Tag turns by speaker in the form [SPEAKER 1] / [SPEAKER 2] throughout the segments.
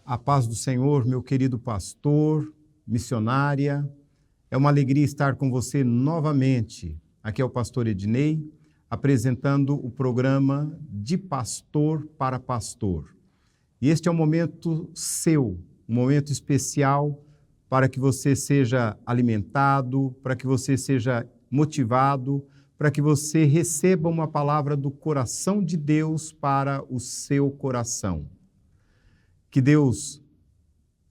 [SPEAKER 1] A paz do Senhor, meu querido pastor, missionária. É uma alegria estar com você novamente. Aqui é o pastor Ednei, apresentando o programa De Pastor para Pastor. E este é um momento seu, um momento especial para que você seja alimentado, para que você seja motivado, para que você receba uma palavra do coração de Deus para o seu coração. Que Deus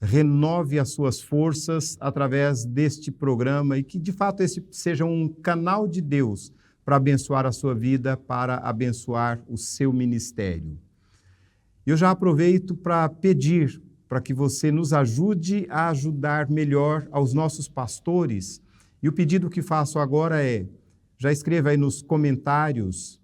[SPEAKER 1] renove as suas forças através deste programa e que, de fato, esse seja um canal de Deus para abençoar a sua vida, para abençoar o seu ministério. Eu já aproveito para pedir para que você nos ajude a ajudar melhor aos nossos pastores. E o pedido que faço agora é, já escreva aí nos comentários,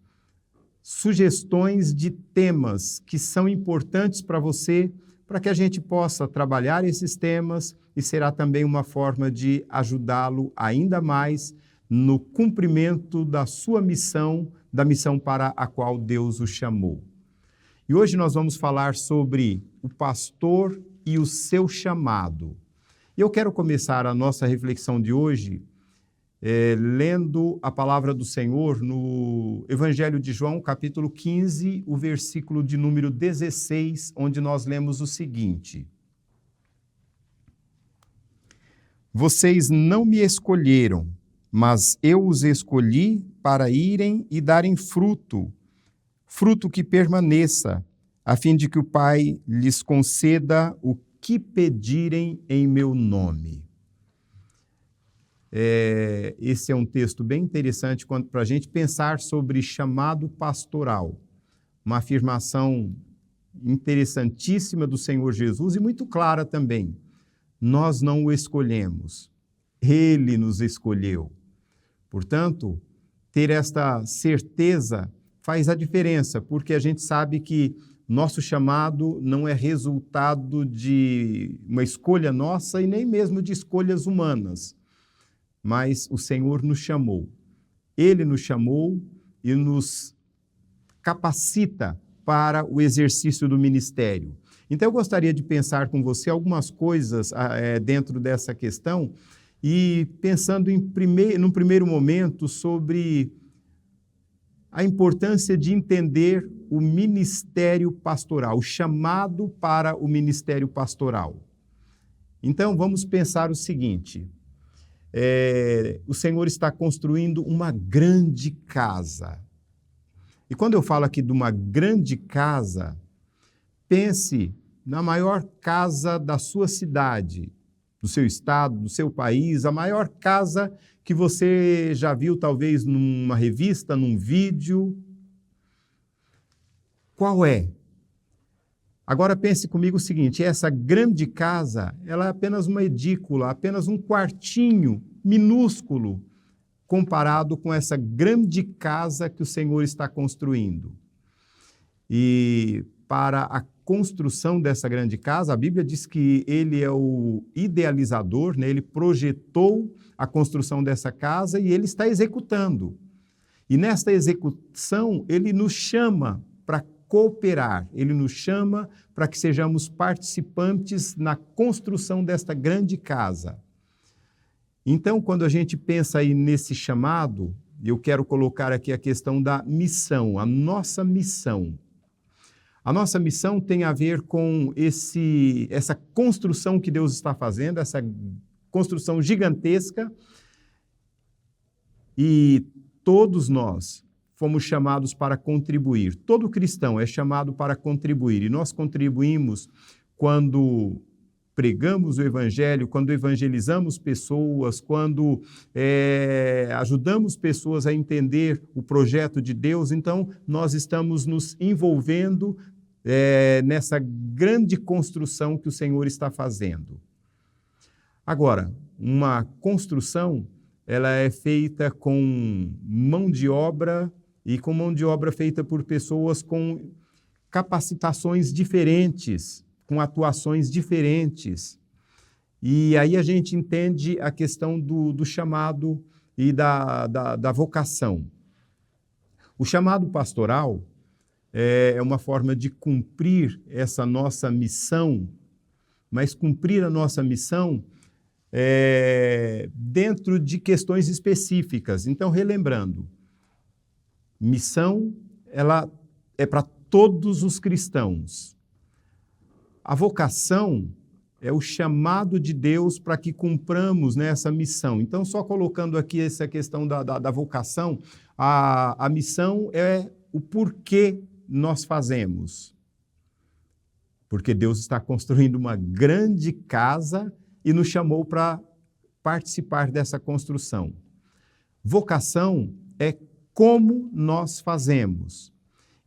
[SPEAKER 1] sugestões de temas que são importantes para você, para que a gente possa trabalhar esses temas e será também uma forma de ajudá-lo ainda mais no cumprimento da sua missão, da missão para a qual Deus o chamou. E hoje nós vamos falar sobre o pastor e o seu chamado. E eu quero começar a nossa reflexão de hoje lendo a palavra do Senhor no Evangelho de João, capítulo 15, o versículo de número 16, onde nós lemos o seguinte: Vocês não me escolheram, mas eu os escolhi para irem e darem fruto, fruto que permaneça, a fim de que o Pai lhes conceda o que pedirem em meu nome. Esse é um texto bem interessante para a gente pensar sobre chamado pastoral, uma afirmação interessantíssima do Senhor Jesus e muito clara também. Nós não o escolhemos, Ele nos escolheu. Portanto, ter esta certeza faz a diferença, porque a gente sabe que nosso chamado não é resultado de uma escolha nossa e nem mesmo de escolhas humanas. Mas o Senhor nos chamou. Ele nos chamou e nos capacita para o exercício do ministério. Então, eu gostaria de pensar com você algumas coisas dentro dessa questão e pensando num primeiro momento sobre a importância de entender o ministério pastoral, o chamado para o ministério pastoral. Então, vamos pensar o seguinte: o Senhor está construindo uma grande casa. E quando eu falo aqui de uma grande casa, pense na maior casa da sua cidade, do seu estado, do seu país, a maior casa que você já viu talvez numa revista, num vídeo. Qual é? Agora pense comigo o seguinte: essa grande casa, ela é apenas uma edícula, apenas um quartinho minúsculo comparado com essa grande casa que o Senhor está construindo. E para a construção dessa grande casa, a Bíblia diz que Ele é o idealizador, né? Ele projetou a construção dessa casa e Ele está executando. E nesta execução, Ele nos chama para cooperar, Ele nos chama para que sejamos participantes na construção desta grande casa. Então, quando a gente pensa aí nesse chamado, eu quero colocar aqui a questão da missão, a nossa missão. A nossa missão tem a ver com essa construção que Deus está fazendo, essa construção gigantesca, e todos nós fomos chamados para contribuir. Todo cristão é chamado para contribuir, e nós contribuímos quando pregamos o Evangelho, quando evangelizamos pessoas, quando ajudamos pessoas a entender o projeto de Deus. Então, nós estamos nos envolvendo nessa grande construção que o Senhor está fazendo. Agora, uma construção, ela é feita com mão de obra e com mão de obra feita por pessoas com capacitações diferentes, com atuações diferentes. E aí a gente entende a questão do chamado e da vocação. O chamado pastoral é uma forma de cumprir essa nossa missão mas cumprir a nossa missão dentro de questões específicas. Então, relembrando, missão, ela é para todos os cristãos. A vocação é o chamado de Deus para que cumpramos, né, essa missão. Então, só colocando aqui essa questão da vocação, a missão é o porquê nós fazemos. Porque Deus está construindo uma grande casa e nos chamou para participar dessa construção. Vocação é como nós fazemos.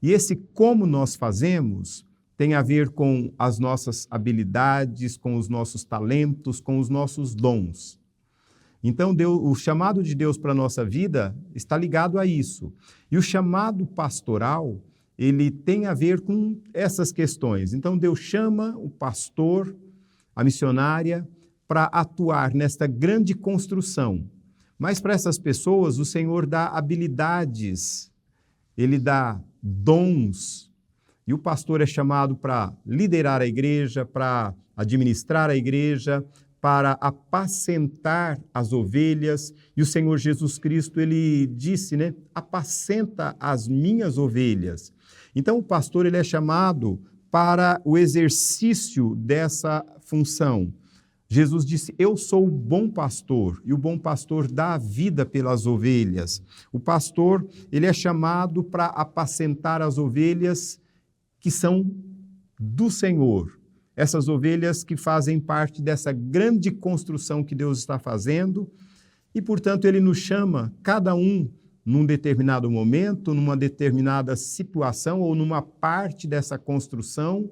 [SPEAKER 1] E esse como nós fazemos tem a ver com as nossas habilidades, com os nossos talentos, com os nossos dons. Então, o chamado de Deus para a nossa vida está ligado a isso. E o chamado pastoral, ele tem a ver com essas questões. Então, Deus chama o pastor, a missionária, para atuar nesta grande construção. Mas para essas pessoas, o Senhor dá habilidades, Ele dá dons. E o pastor é chamado para liderar a igreja, para administrar a igreja, para apacentar as ovelhas. E o Senhor Jesus Cristo, ele disse, né? Apacenta as minhas ovelhas. Então, o pastor, ele é chamado para o exercício dessa função. Jesus disse, eu sou o bom pastor, e o bom pastor dá a vida pelas ovelhas. O pastor, ele é chamado para apacentar as ovelhas que são do Senhor. Essas ovelhas que fazem parte dessa grande construção que Deus está fazendo, e, portanto, ele nos chama, cada um, num determinado momento, numa determinada situação ou numa parte dessa construção,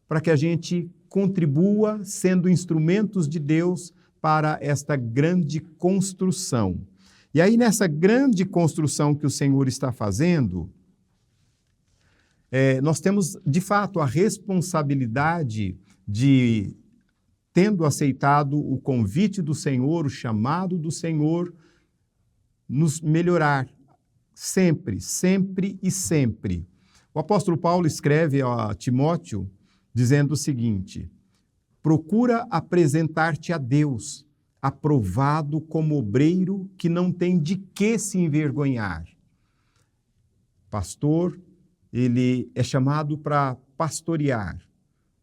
[SPEAKER 1] para que a gente contribua sendo instrumentos de Deus para esta grande construção. E aí, nessa grande construção que o Senhor está fazendo, nós temos, de fato, a responsabilidade de, tendo aceitado o convite do Senhor, o chamado do Senhor, nos melhorar sempre, sempre e sempre. O apóstolo Paulo escreve a Timóteo dizendo o seguinte: procura apresentar-te a Deus, aprovado como obreiro que não tem de que se envergonhar. Pastor, ele é chamado para pastorear.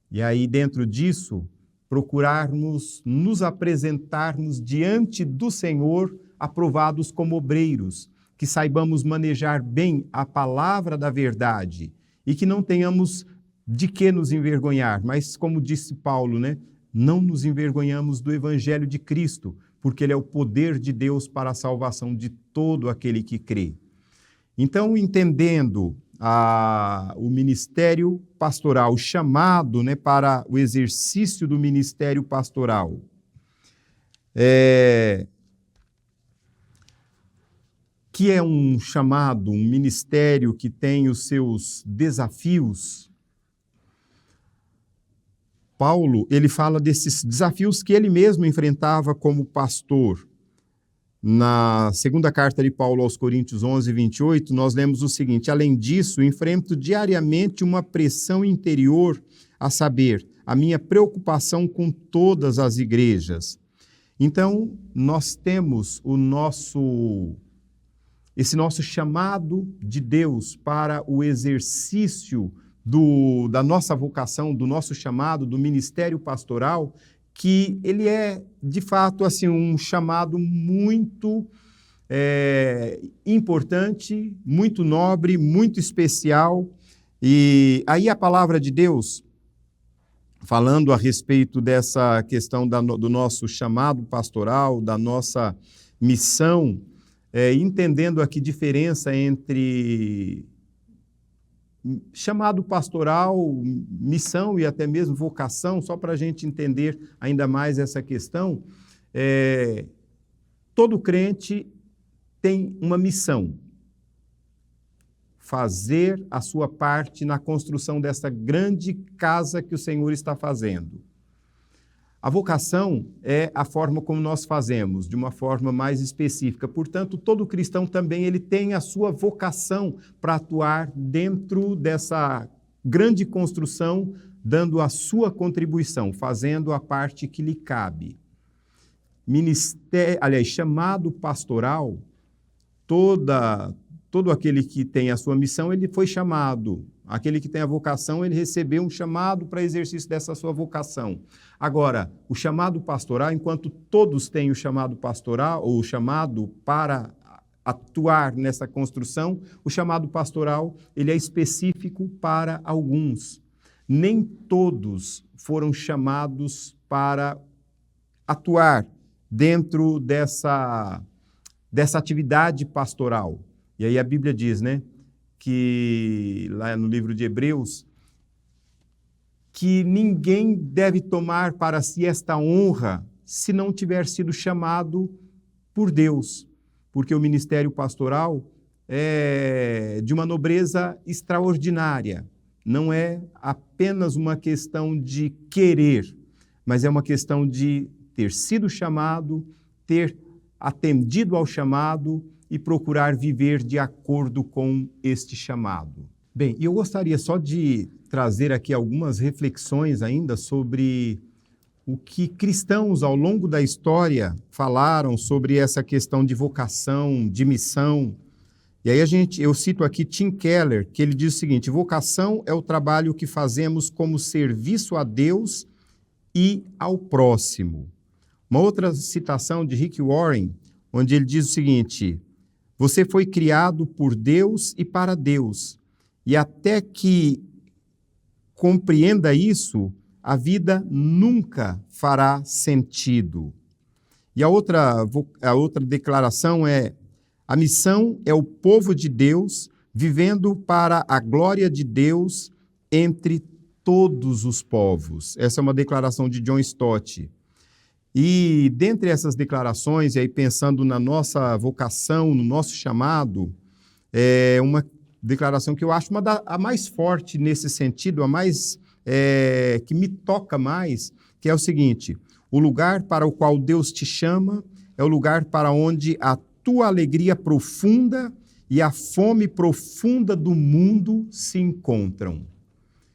[SPEAKER 1] E aí, dentro disso, procurarmos nos apresentarmos diante do Senhor, aprovados como obreiros, que saibamos manejar bem a palavra da verdade e que não tenhamos de que nos envergonhar. Mas, como disse Paulo, né? Não nos envergonhamos do Evangelho de Cristo, porque ele é o poder de Deus para a salvação de todo aquele que crê. Então, entendendo o ministério pastoral, o chamado, né, para o exercício do ministério pastoral, que é um chamado, um ministério que tem os seus desafios. Paulo, ele fala desses desafios que ele mesmo enfrentava como pastor. Na segunda carta de Paulo aos Coríntios 11, 28, nós lemos o seguinte: além disso, enfrento diariamente uma pressão interior, a saber, a minha preocupação com todas as igrejas. Então, nós temos esse nosso chamado de Deus para o exercício da nossa vocação, do nosso chamado, do ministério pastoral, que ele é, de fato, assim, um chamado muito importante, muito nobre, muito especial. E aí a palavra de Deus, falando a respeito dessa questão do nosso chamado pastoral, da nossa missão, entendendo aqui a diferença entre chamado pastoral, missão e até mesmo vocação, só para a gente entender ainda mais essa questão, todo crente tem uma missão: fazer a sua parte na construção dessa grande casa que o Senhor está fazendo. A vocação é a forma como nós fazemos, de uma forma mais específica. Portanto, todo cristão também ele tem a sua vocação para atuar dentro dessa grande construção, dando a sua contribuição, fazendo a parte que lhe cabe. Chamado pastoral, todo aquele que tem a sua missão, ele foi chamado. Aquele que tem a vocação, ele recebeu um chamado para exercício dessa sua vocação. Agora, o chamado pastoral, enquanto todos têm o chamado pastoral, ou o chamado para atuar nessa construção, o chamado pastoral, ele é específico para alguns. Nem todos foram chamados para atuar dentro dessa atividade pastoral. E aí a Bíblia diz, né, que lá no livro de Hebreus, que ninguém deve tomar para si esta honra se não tiver sido chamado por Deus, porque o ministério pastoral é de uma nobreza extraordinária. Não é apenas uma questão de querer, mas é uma questão de ter sido chamado, ter atendido ao chamado e procurar viver de acordo com este chamado. Bem, e eu gostaria só de trazer aqui algumas reflexões ainda sobre o que cristãos ao longo da história falaram sobre essa questão de vocação, de missão. E aí eu cito aqui Tim Keller, que ele diz o seguinte: vocação é o trabalho que fazemos como serviço a Deus e ao próximo. Uma outra citação de Rick Warren, onde ele diz o seguinte: você foi criado por Deus e para Deus, e até que compreenda isso, a vida nunca fará sentido. E a outra declaração é: a missão é o povo de Deus vivendo para a glória de Deus entre todos os povos. Essa é uma declaração de John Stott. E dentre essas declarações, e aí pensando na nossa vocação, no nosso chamado, é uma declaração que eu acho a mais forte nesse sentido, a mais que me toca mais, que é o seguinte: o lugar para o qual Deus te chama é o lugar para onde a tua alegria profunda e a fome profunda do mundo se encontram.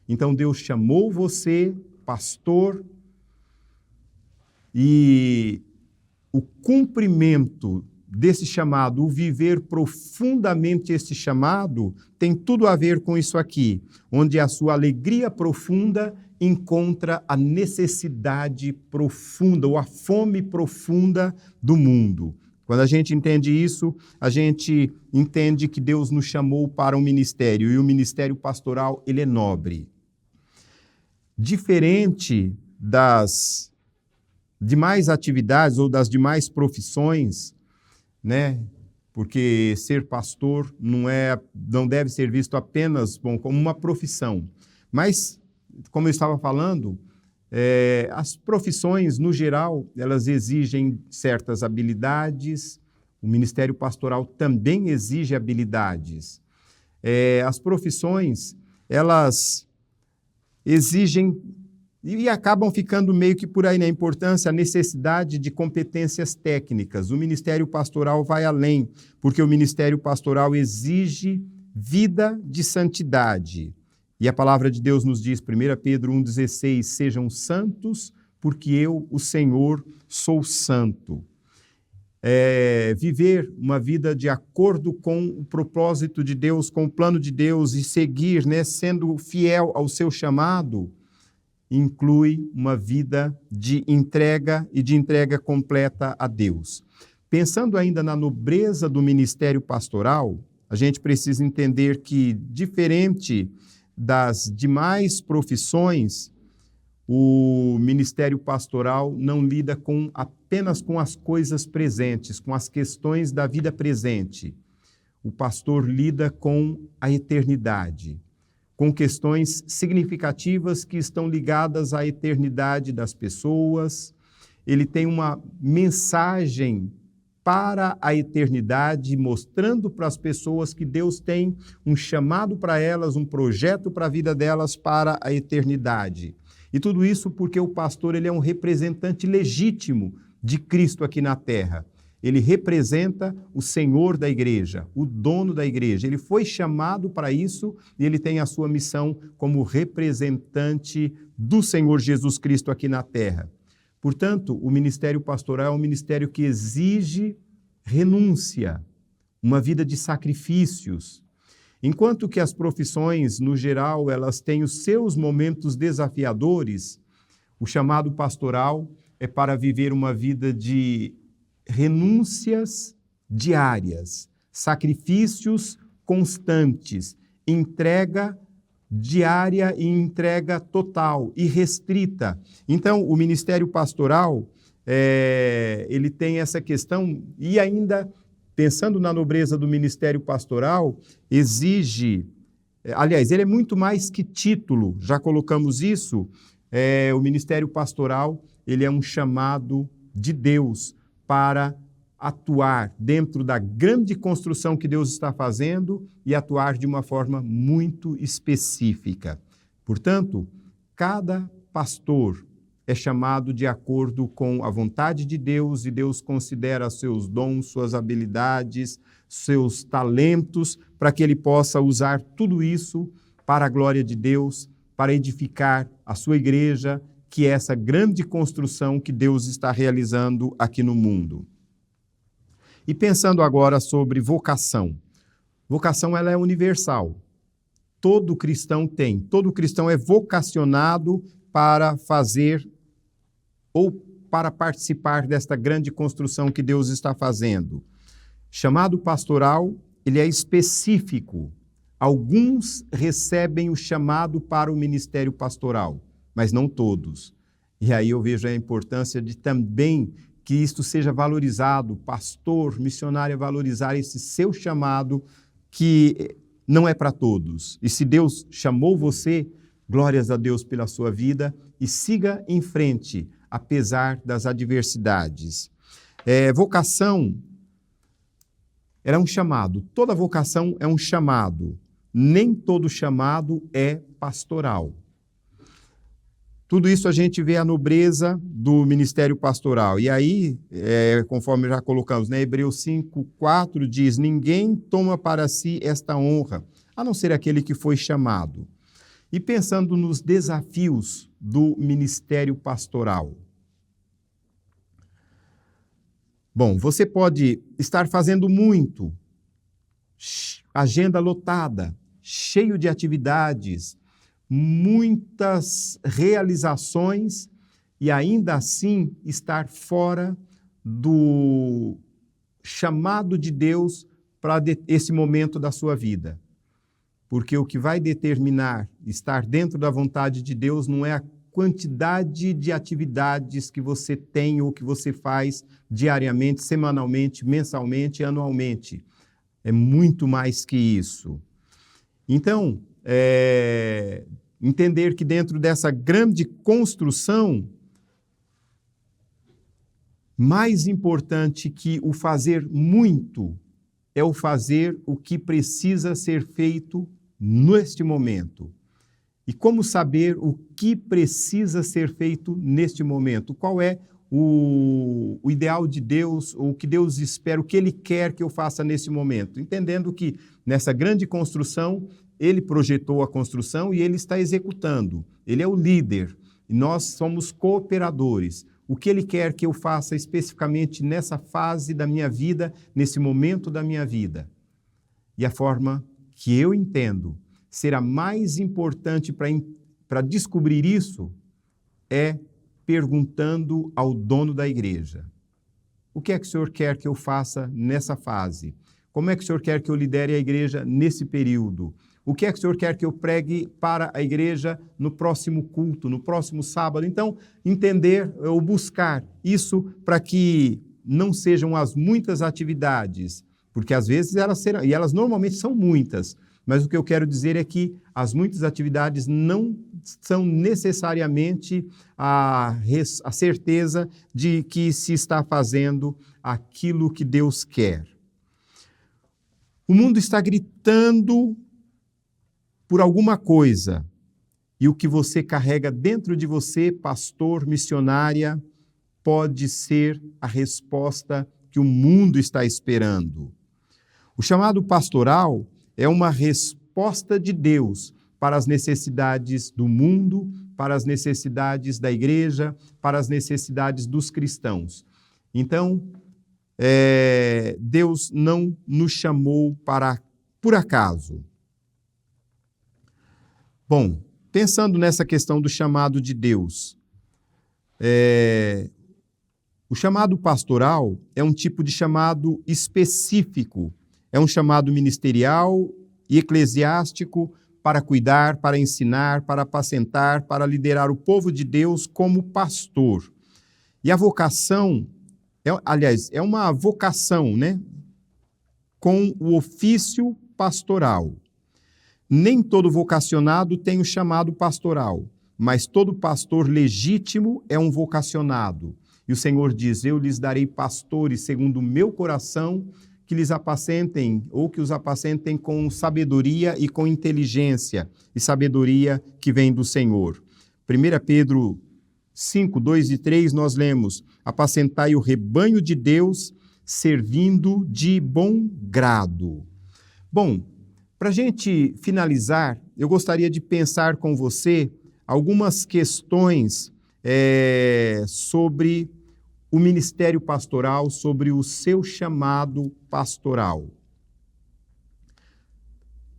[SPEAKER 1] Então Deus chamou você, pastor, e o cumprimento desse chamado, o viver profundamente esse chamado, tem tudo a ver com isso aqui, onde a sua alegria profunda encontra a necessidade profunda, ou a fome profunda do mundo. Quando a gente entende isso, a gente entende que Deus nos chamou para um ministério, e o ministério pastoral, ele é nobre. Diferente das demais atividades ou das demais profissões, né? Porque ser pastor não deve ser visto apenas como uma profissão. Mas, como eu estava falando, as profissões, no geral, elas exigem certas habilidades. O ministério pastoral também exige habilidades. As profissões, elas exigem e acabam ficando meio que por aí na importância, a necessidade de competências técnicas. O ministério pastoral vai além, porque o ministério pastoral exige vida de santidade. E a palavra de Deus nos diz, 1 Pedro 1,16, sejam santos, porque eu, o Senhor, sou santo. Viver uma vida de acordo com o propósito de Deus, com o plano de Deus e seguir, né, sendo fiel ao seu chamado, inclui uma vida de entrega e de entrega completa a Deus. Pensando ainda na nobreza do ministério pastoral, a gente precisa entender que, diferente das demais profissões, o ministério pastoral não lida apenas com as coisas presentes, com as questões da vida presente. O pastor lida com a eternidade, com questões significativas que estão ligadas à eternidade das pessoas. Ele tem uma mensagem para a eternidade, mostrando para as pessoas que Deus tem um chamado para elas, um projeto para a vida delas para a eternidade. E tudo isso porque o pastor ele é um representante legítimo de Cristo aqui na terra. Ele representa o Senhor da igreja, o dono da igreja. Ele foi chamado para isso e ele tem a sua missão como representante do Senhor Jesus Cristo aqui na terra. Portanto, o ministério pastoral é um ministério que exige renúncia, uma vida de sacrifícios. Enquanto que as profissões, no geral, elas têm os seus momentos desafiadores, o chamado pastoral é para viver uma vida de renúncias diárias, sacrifícios constantes, entrega diária e entrega total e restrita. Então, o ministério pastoral, ele tem essa questão e ainda, pensando na nobreza do ministério pastoral, exige, aliás, ele é muito mais que título, já colocamos isso, o ministério pastoral, ele é um chamado de Deus para atuar dentro da grande construção que Deus está fazendo e atuar de uma forma muito específica. Portanto, cada pastor é chamado de acordo com a vontade de Deus e Deus considera seus dons, suas habilidades, seus talentos, para que ele possa usar tudo isso para a glória de Deus, para edificar a sua igreja, que é essa grande construção que Deus está realizando aqui no mundo. E pensando agora sobre vocação. Vocação, ela é universal. Todo cristão tem. Todo cristão é vocacionado para fazer ou para participar desta grande construção que Deus está fazendo. Chamado pastoral, ele é específico. Alguns recebem o chamado para o ministério pastoral, mas não todos. E aí eu vejo a importância de também que isto seja valorizado, pastor, missionário, valorizar esse seu chamado, que não é para todos. E se Deus chamou você, glórias a Deus pela sua vida e siga em frente, apesar das adversidades. Vocação era um chamado. Toda vocação é um chamado. Nem todo chamado é pastoral. Tudo isso a gente vê a nobreza do ministério pastoral. E aí, conforme já colocamos, né, Hebreus 5:4 diz, ninguém toma para si esta honra, a não ser aquele que foi chamado. E pensando nos desafios do ministério pastoral. Bom, você pode estar fazendo muito, agenda lotada, cheio de atividades, muitas realizações e ainda assim estar fora do chamado de Deus para esse momento da sua vida. Porque o que vai determinar estar dentro da vontade de Deus não é a quantidade de atividades que você tem ou que você faz diariamente, semanalmente, mensalmente, anualmente. É muito mais que isso. Então, entender que dentro dessa grande construção, mais importante que o fazer muito é o fazer o que precisa ser feito neste momento. E como saber o que precisa ser feito neste momento? Qual é o ideal de Deus, ou o que Deus espera, o que Ele quer que eu faça nesse momento? Entendendo que nessa grande construção, Ele projetou a construção e Ele está executando. Ele é o líder e nós somos cooperadores. O que Ele quer que eu faça especificamente nessa fase da minha vida, nesse momento da minha vida? E a forma que eu entendo ser a mais importante para descobrir isso é perguntando ao dono da igreja. O que é que o Senhor quer que eu faça nessa fase? Como é que o Senhor quer que eu lidere a igreja nesse período? O que é que o Senhor quer que eu pregue para a igreja no próximo culto, no próximo sábado? Então, entender ou buscar isso para que não sejam as muitas atividades, porque às vezes elas serão, e elas normalmente são muitas, mas o que eu quero dizer é que as muitas atividades não são necessariamente a certeza de que se está fazendo aquilo que Deus quer. O mundo está gritando por alguma coisa, e o que você carrega dentro de você, pastor, missionária, pode ser a resposta que que o mundo está esperando. O chamado pastoral é uma resposta de Deus para as necessidades do mundo, para as necessidades da igreja, para as necessidades dos cristãos. Então, Deus não nos chamou por acaso. Bom, pensando nessa questão do chamado de Deus, o chamado pastoral é um tipo de chamado específico, é um chamado ministerial e eclesiástico para cuidar, para ensinar, para apacentar, para liderar o povo de Deus como pastor. E a vocação, é uma vocação, né? Com o ofício pastoral. Nem todo vocacionado tem o chamado pastoral, mas todo pastor legítimo é um vocacionado. E o Senhor diz, eu lhes darei pastores segundo o meu coração, que lhes apacentem, ou que os apacentem com sabedoria e com inteligência, e sabedoria que vem do Senhor. 1 Pedro 5, 2 e 3, nós lemos, apacentai o rebanho de Deus, servindo de bom grado. Bom, para a gente finalizar, eu gostaria de pensar com você algumas questões sobre o ministério pastoral, sobre o seu chamado pastoral.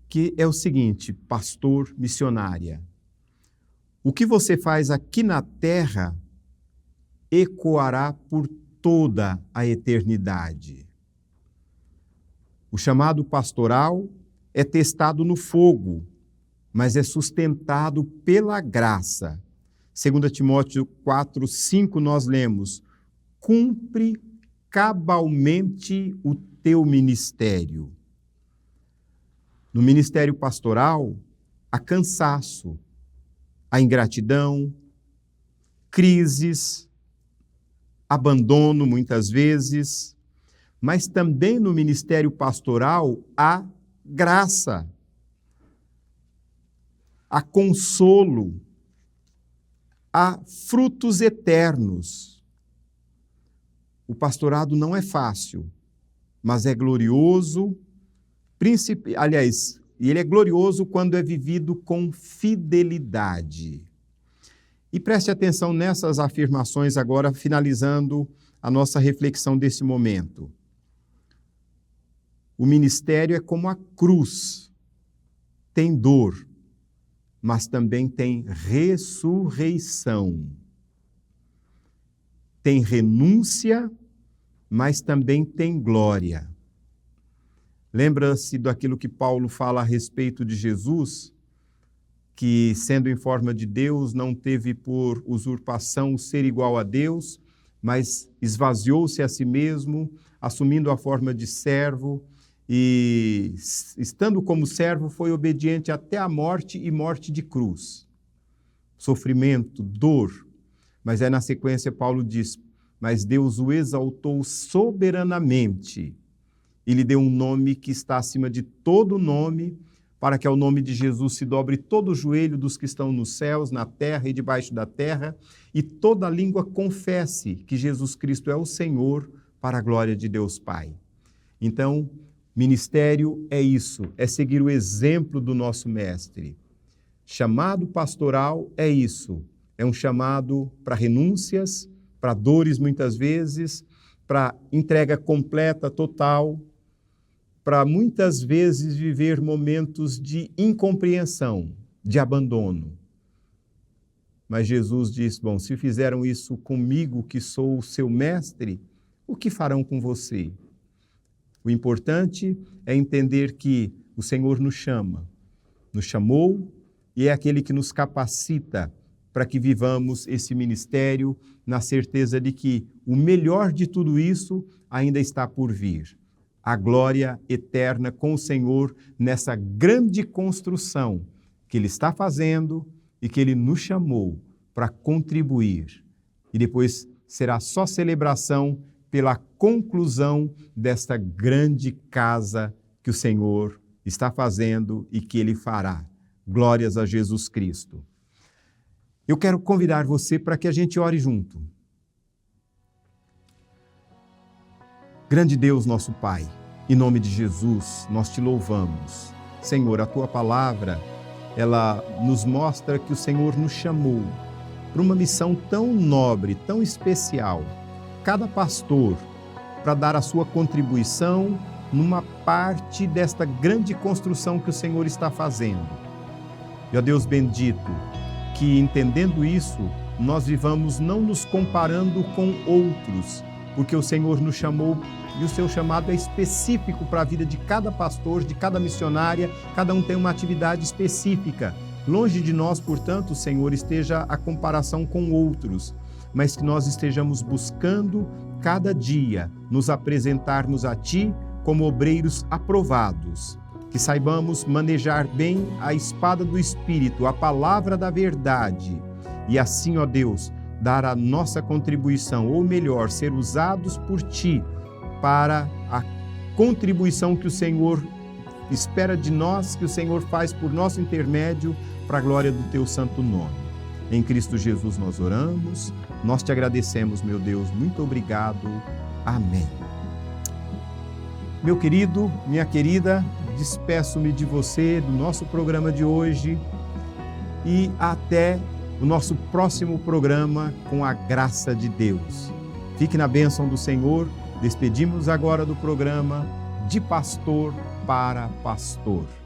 [SPEAKER 1] Que é o seguinte, pastor missionária. O que você faz aqui na terra ecoará por toda a eternidade. O chamado pastoral é testado no fogo, mas é sustentado pela graça. 2 Timóteo 4, 5, nós lemos, cumpre cabalmente o teu ministério. No ministério pastoral, há cansaço, há ingratidão, crises, abandono muitas vezes, mas também no ministério pastoral há graça, há consolo, há frutos eternos. O pastorado não é fácil, mas é glorioso, e ele é glorioso quando é vivido com fidelidade. E preste atenção nessas afirmações agora, finalizando a nossa reflexão desse momento. O ministério é como a cruz, tem dor, mas também tem ressurreição. Tem renúncia, mas também tem glória. Lembra-se daquilo que Paulo fala a respeito de Jesus, que, sendo em forma de Deus, não teve por usurpação ser igual a Deus, mas esvaziou-se a si mesmo, assumindo a forma de servo, e, estando como servo, foi obediente até a morte e morte de cruz. Sofrimento, dor. Mas na sequência Paulo diz, mas Deus o exaltou soberanamente e lhe deu um nome que está acima de todo nome, para que ao nome de Jesus se dobre todo o joelho dos que estão nos céus, na terra e debaixo da terra, e toda língua confesse que Jesus Cristo é o Senhor, para a glória de Deus Pai. Então, ministério é isso, é seguir o exemplo do nosso mestre. Chamado pastoral é isso, é um chamado para renúncias, para dores muitas vezes, para entrega completa, total, para muitas vezes viver momentos de incompreensão, de abandono. Mas Jesus diz, bom, se fizeram isso comigo, que sou o seu mestre, o que farão com você? O importante é entender que o Senhor nos chama, nos chamou e é aquele que nos capacita para que vivamos esse ministério na certeza de que o melhor de tudo isso ainda está por vir. A glória eterna com o Senhor nessa grande construção que Ele está fazendo e que Ele nos chamou para contribuir. E depois será só celebração pela conclusão desta grande casa que o Senhor está fazendo e que Ele fará. Glórias a Jesus Cristo. Eu quero convidar você para que a gente ore junto. Grande Deus, nosso Pai, em nome de Jesus, nós te louvamos. Senhor, a tua palavra, ela nos mostra que o Senhor nos chamou para uma missão tão nobre, tão especial. Cada pastor, para dar a sua contribuição numa parte desta grande construção que o Senhor está fazendo. E, ó Deus bendito, que entendendo isso, nós vivamos não nos comparando com outros, porque o Senhor nos chamou e o seu chamado é específico para a vida de cada pastor, de cada missionária, cada um tem uma atividade específica. Longe de nós, portanto, Senhor, esteja a comparação com outros, mas que nós estejamos buscando cada dia nos apresentarmos a Ti como obreiros aprovados, que saibamos manejar bem a espada do Espírito, a palavra da verdade, e assim, ó Deus, dar a nossa contribuição, ou melhor, ser usados por Ti para a contribuição que o Senhor espera de nós, que o Senhor faz por nosso intermédio, para a glória do Teu santo nome. Em Cristo Jesus nós oramos, nós te agradecemos, meu Deus, muito obrigado. Amém. Meu querido, minha querida, despeço-me de você, do nosso programa de hoje e até o nosso próximo programa com a graça de Deus. Fique na bênção do Senhor. Despedimos agora do programa De Pastor para Pastor.